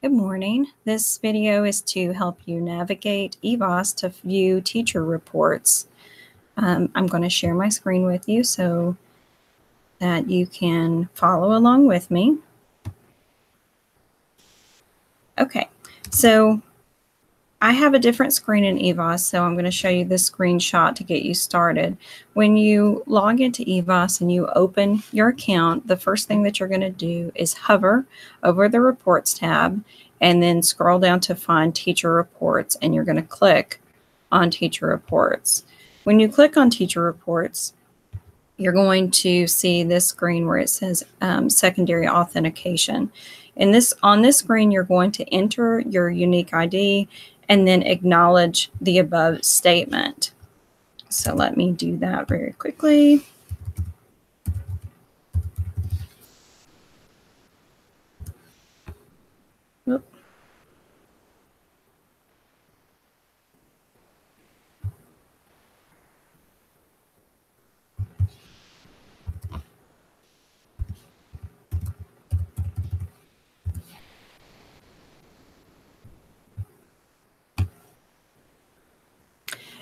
Good morning. This video is to help you navigate EVAAS to view teacher reports. I'm going to share my screen with you so that you can follow along with me. Okay, so I have a different screen in EVAAS, so I'm going to show you this screenshot to get you started. When you log into EVAAS and you open your account, the first thing that you're going to do is hover over the Reports tab and then scroll down to find Teacher Reports, and you're going to click on Teacher Reports. When you click on Teacher Reports, you're going to see this screen where it says Secondary Authentication. And on this screen, you're going to enter your unique ID and then acknowledge the above statement. So let me do that very quickly. Oop.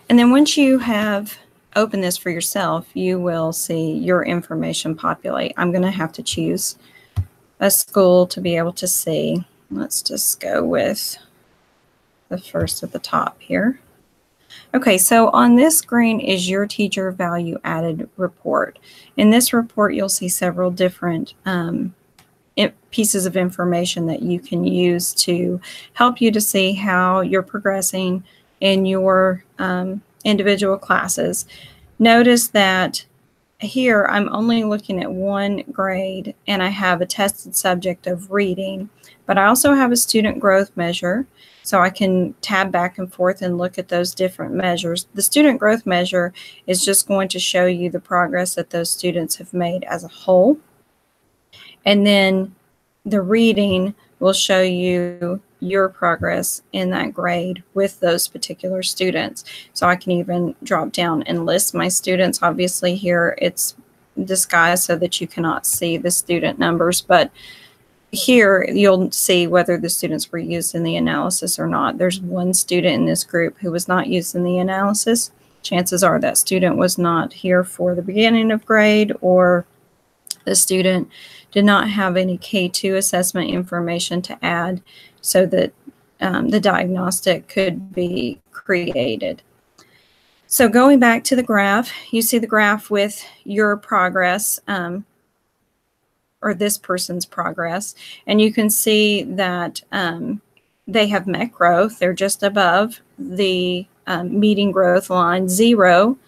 And then once you have opened this for yourself, you will see your information populate. I'm going to have to choose a school to be able to see. Let's just go with the first at the top here. Okay, so on this screen is your teacher value added report. In this report, you'll see several different pieces of information that you can use to help you to see how you're progressing in your individual classes. Notice that here I'm only looking at one grade and I have a tested subject of reading, but I also have a student growth measure, so I can tab back and forth and look at those different measures. The student growth measure is just going to show you the progress that those students have made as a whole. And then the reading will show you your progress in that grade with those particular students. So I can even drop down and list my students. Obviously here it's disguised so that you cannot see the student numbers, but here you'll see whether the students were used in the analysis or not. There's one student in this group who was not used in the analysis. Chances are that student was not here for the beginning of grade, or the student did not have any K2 assessment information to add so that the diagnostic could be created. So going back to the graph, you see the graph with your progress, or this person's progress, and you can see that they have met growth. They're just above the meeting growth line. 0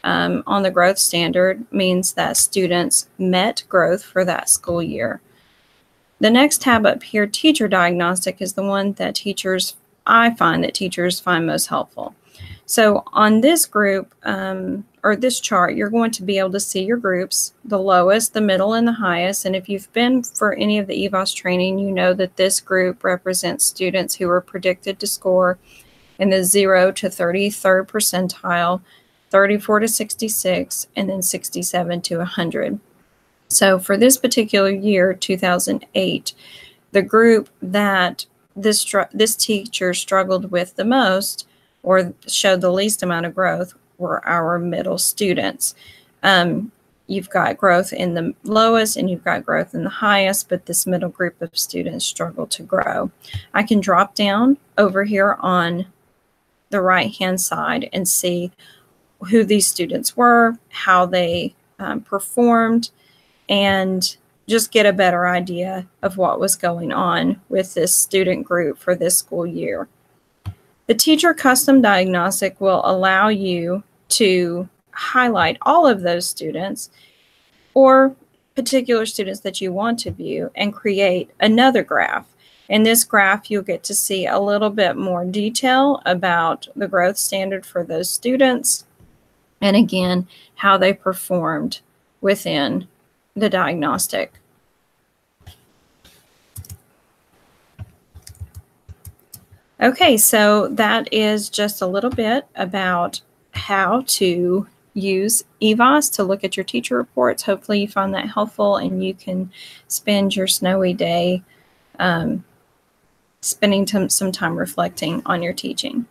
on the growth standard means that students met growth for that school year. The next tab up here, teacher diagnostic, is the one that I find that teachers find most helpful. So on this group, or this chart, you're going to be able to see your groups, the lowest, the middle, and the highest. And if you've been for any of the EVAAS training, you know that this group represents students who are predicted to score in the 0 to 33rd percentile, 34 to 66, and then 67 to 100. So for this particular year, 2008, the group that this teacher struggled with the most, or showed the least amount of growth, were our middle students. You've got growth in the lowest and you've got growth in the highest, but this middle group of students struggle to grow. I can drop down over here on the right-hand side and see who these students were, how they performed, and just get a better idea of what was going on with this student group for this school year. The teacher custom diagnostic will allow you to highlight all of those students or particular students that you want to view and create another graph. In this graph, you'll get to see a little bit more detail about the growth standard for those students, and again, how they performed within the diagnostic. Okay, so that is just a little bit about how to use EVAAS to look at your teacher reports. Hopefully you find that helpful and you can spend your snowy day spending some time reflecting on your teaching.